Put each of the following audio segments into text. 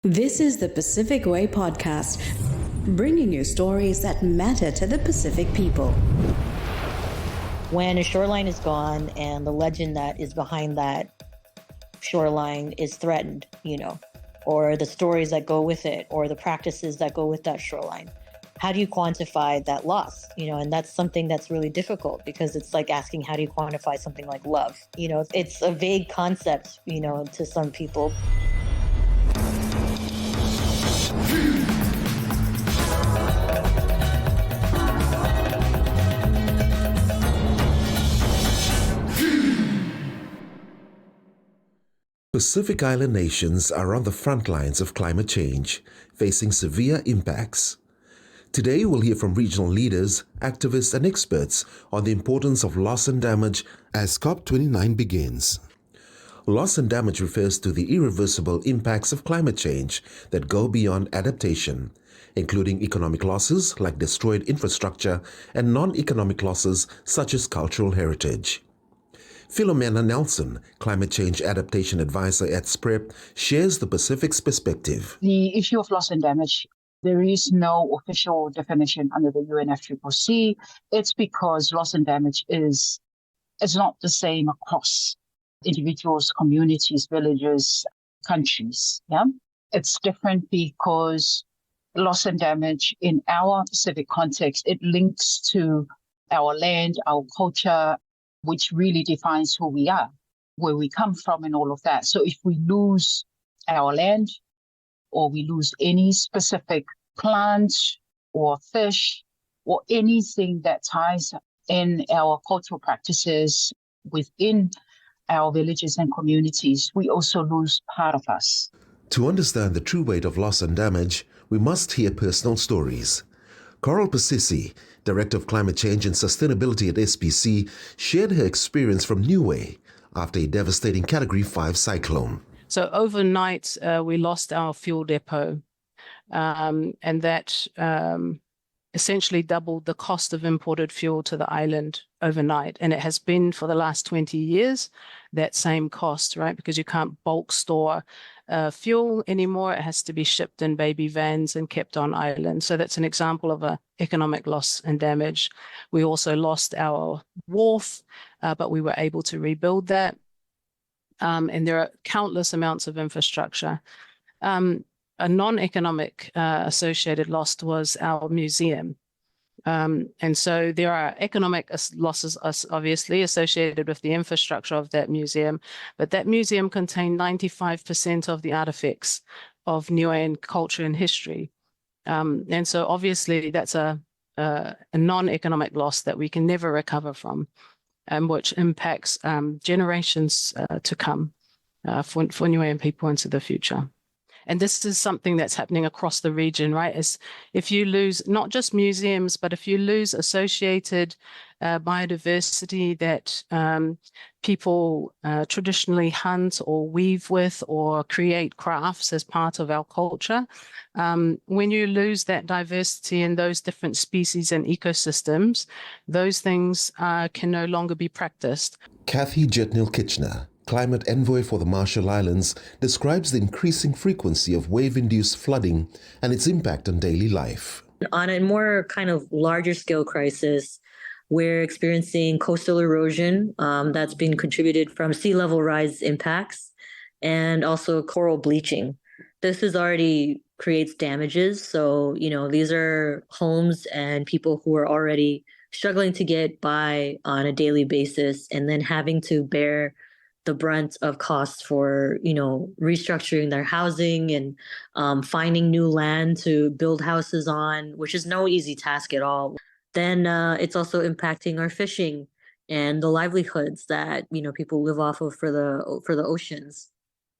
This is the Pacific Way podcast, bringing you stories that matter to the Pacific people. When a shoreline is gone and the legend that is behind that shoreline is threatened, or the stories that go with it, or the practices that go with that shoreline, how do you quantify that loss? And that's something that's really difficult, because it's like asking, how do you quantify something like love? It's a vague concept, to some people. Pacific Island nations are on the front lines of climate change, facing severe impacts. Today, we'll hear from regional leaders, activists, and experts on the importance of loss and damage as COP29 begins. Loss and damage refers to the irreversible impacts of climate change that go beyond adaptation, including economic losses like destroyed infrastructure and non-economic losses such as cultural heritage. Philomena Nelson, Climate Change Adaptation Advisor at SPREP, shares the Pacific's perspective. The issue of loss and damage, there is no official definition under the UNFCCC. It's because loss and damage is not the same across individuals, communities, villages, countries. Yeah, it's different because loss and damage in our Pacific context, it links to our land, our culture, which really defines who we are, where we come from and all of that. So if we lose our land, or we lose any specific plant or fish or anything that ties in our cultural practices within our villages and communities, we also lose part of us. To understand the true weight of loss and damage, we must hear personal stories. Coral Pasisi, Director of Climate Change and Sustainability at SPC, shared her experience from Niue after a devastating Category 5 cyclone. So overnight, we lost our fuel depot, and that essentially doubled the cost of imported fuel to the island overnight. And it has been for the last 20 years, that same cost, right? Because you can't bulk store fuel anymore. It has to be shipped in baby vans and kept on island. So that's an example of an economic loss and damage. We also lost our wharf, but we were able to rebuild that. And there are countless amounts of infrastructure. A non-economic associated loss was our museum. And so there are economic losses, obviously, associated with the infrastructure of that museum, but that museum contained 95% of the artifacts of Niuean culture and history. And so obviously that's a non-economic loss that we can never recover from, which impacts generations to come for Niuean people into the future. And this is something that's happening across the region, right? Is if you lose not just museums, but if you lose associated biodiversity that people traditionally hunt or weave with or create crafts as part of our culture, when you lose that diversity in those different species and ecosystems, those things can no longer be practiced. Kathy Jetnil-Kitchener, Climate Envoy for the Marshall Islands, describes the increasing frequency of wave-induced flooding and its impact on daily life. On a more kind of larger scale crisis, we're experiencing coastal erosion that's been contributed from sea level rise impacts and also coral bleaching. This is already creates damages. So, these are homes and people who are already struggling to get by on a daily basis and then having to bear the brunt of costs for, restructuring their housing and finding new land to build houses on, which is no easy task at all. Then it's also impacting our fishing and the livelihoods that, people live off of for the oceans.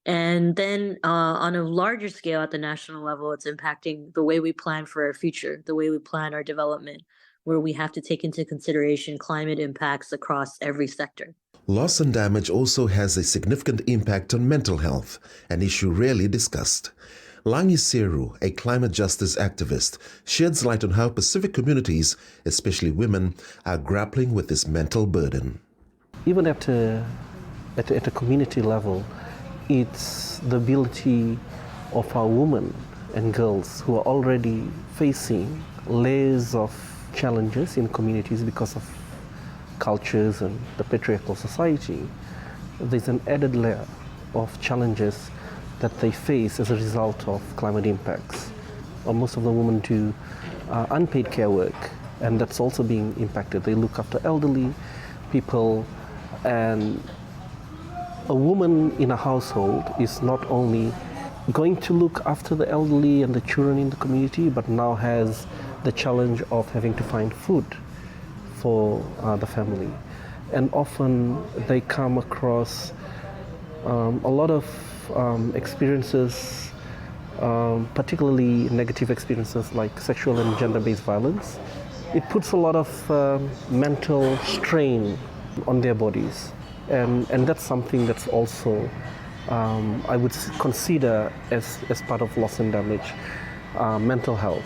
And then on a larger scale at the national level, it's impacting the way we plan for our future, the way we plan our development, where we have to take into consideration climate impacts across every sector. Loss and damage also has a significant impact on mental health, an issue rarely discussed. Langi Seru, a climate justice activist, sheds light on how Pacific communities, especially women, are grappling with this mental burden. Even at a community level, it's the ability of our women and girls who are already facing layers of challenges in communities because of cultures and the patriarchal society. There's an added layer of challenges that they face as a result of climate impacts. Most of the women do unpaid care work, and that's also being impacted. They look after elderly people, and a woman in a household is not only going to look after the elderly and the children in the community, but now has the challenge of having to find food for the family. And often they come across a lot of experiences, particularly negative experiences like sexual and gender-based violence. It puts a lot of mental strain on their bodies, and that's something that's also I would consider as part of loss and damage, mental health.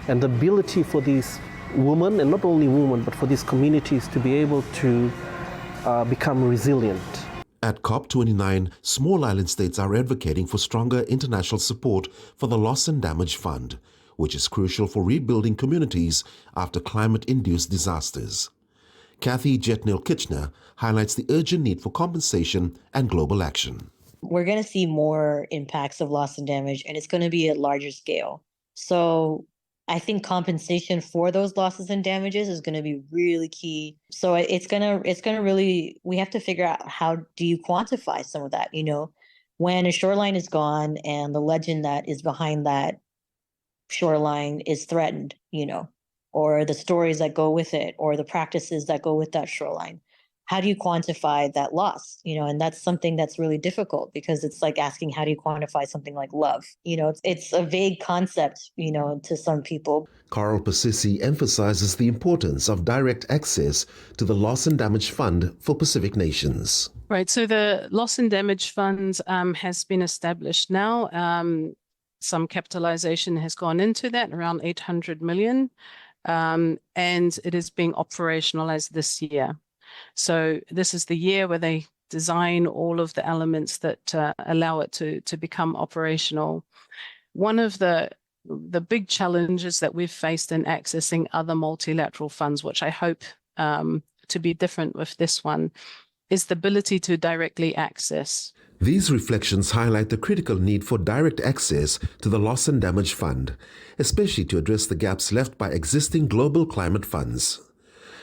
And the ability for these women, and not only women, but for these communities to be able to become resilient. At COP29, small island states are advocating for stronger international support for the Loss and Damage Fund, which is crucial for rebuilding communities after climate-induced disasters. Kathy Jetnil-Kitchener highlights the urgent need for compensation and global action. We're going to see more impacts of loss and damage, and it's going to be at larger scale. So I think compensation for those losses and damages is going to be really key. So it's going to really, we have to figure out, how do you quantify some of that? You know, when a shoreline is gone and the legend that is behind that shoreline is threatened, you know, or the stories that go with it, or the practices that go with that shoreline. How do you quantify that loss? You know, and that's something that's really difficult, because it's like asking, how do you quantify something like love? You know, it's a vague concept, you know, to some people. Carl Persisi emphasizes the importance of direct access to the Loss and Damage Fund for Pacific nations. Right. So the Loss and Damage Fund has been established now. Some capitalization has gone into that, around 800 million, and it is being operationalized this year. So this is the year where they design all of the elements that allow it to become operational. One of the big challenges that we've faced in accessing other multilateral funds, which I hope to be different with this one, is the ability to directly access. These reflections highlight the critical need for direct access to the Loss and Damage Fund, especially to address the gaps left by existing global climate funds.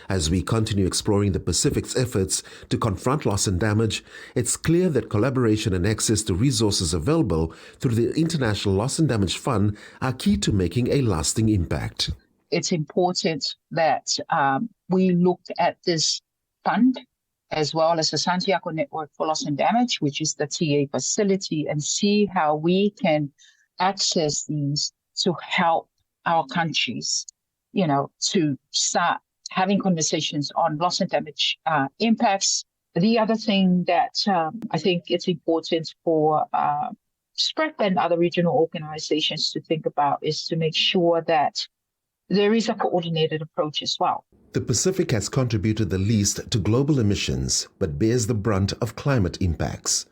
As we continue exploring the Pacific's efforts to confront loss and damage, it's clear that collaboration and access to resources available through the International Loss and Damage Fund are key to making a lasting impact. It's important that we look at this fund as well as the Santiago Network for Loss and Damage, which is the TA facility, and see how we can access these to help our countries, you know, to start having conversations on loss and damage impacts. The other thing that I think it's important for SPREC and other regional organizations to think about is to make sure that there is a coordinated approach as well. The Pacific has contributed the least to global emissions, but bears the brunt of climate impacts.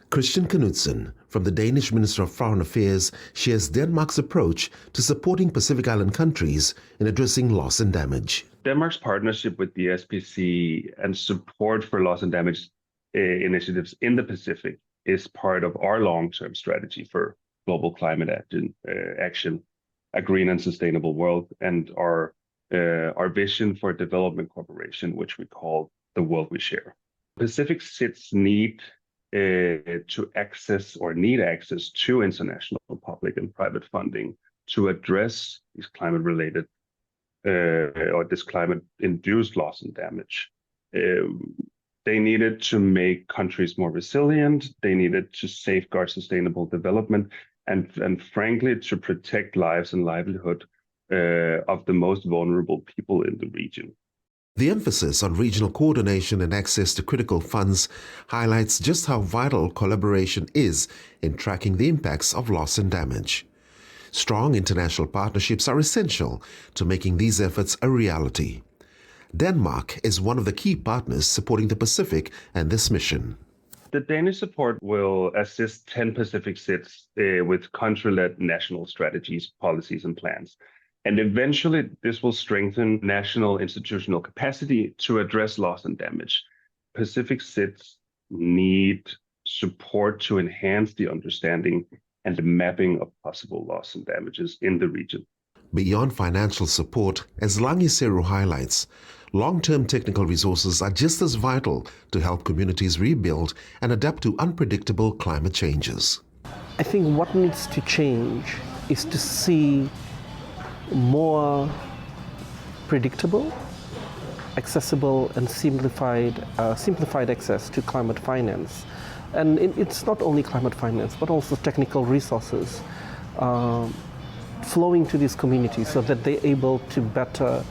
Christian Knudsen, from the Danish Minister of Foreign Affairs, shares Denmark's approach to supporting Pacific Island countries in addressing loss and damage. Denmark's partnership with the SPC and support for loss and damage initiatives in the Pacific is part of our long-term strategy for global climate action, a green and sustainable world, and our vision for development cooperation, which we call the world we share. Pacific SIDS need access to international public and private funding to address these climate-related or this climate-induced loss and damage. They needed to make countries more resilient. They needed to safeguard sustainable development, and frankly, to protect lives and livelihood of the most vulnerable people in the region. The emphasis on regional coordination and access to critical funds highlights just how vital collaboration is in tracking the impacts of loss and damage. Strong international partnerships are essential to making these efforts a reality. Denmark is one of the key partners supporting the Pacific and this mission. The Danish support will assist 10 Pacific SIDS with country-led national strategies, policies, and plans. And eventually, this will strengthen national institutional capacity to address loss and damage. Pacific SIDS need support to enhance the understanding and the mapping of possible loss and damages in the region. Beyond financial support, as Langiseru highlights, long-term technical resources are just as vital to help communities rebuild and adapt to unpredictable climate changes. I think what needs to change is to see more predictable, accessible, and simplified access to climate finance. And it's not only climate finance, but also technical resources flowing to these communities so that they're able to better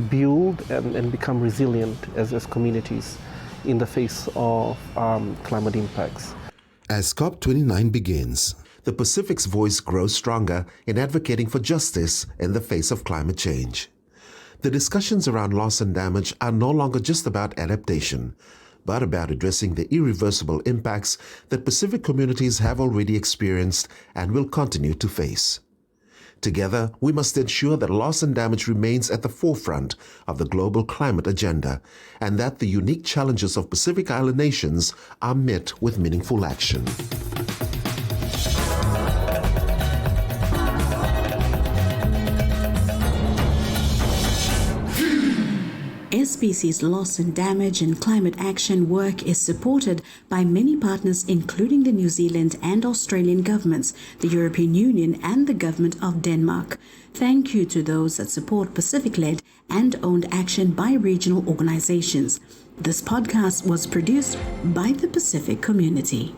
build and become resilient as communities in the face of climate impacts. As COP29 begins, the Pacific's voice grows stronger in advocating for justice in the face of climate change. The discussions around loss and damage are no longer just about adaptation, but about addressing the irreversible impacts that Pacific communities have already experienced and will continue to face. Together, we must ensure that loss and damage remains at the forefront of the global climate agenda and that the unique challenges of Pacific Island nations are met with meaningful action. SBC's loss and damage and climate action work is supported by many partners including the New Zealand and Australian governments, the European Union and the Government of Denmark. Thank you to those that support Pacific-led and owned action by regional organizations. This podcast was produced by the Pacific community.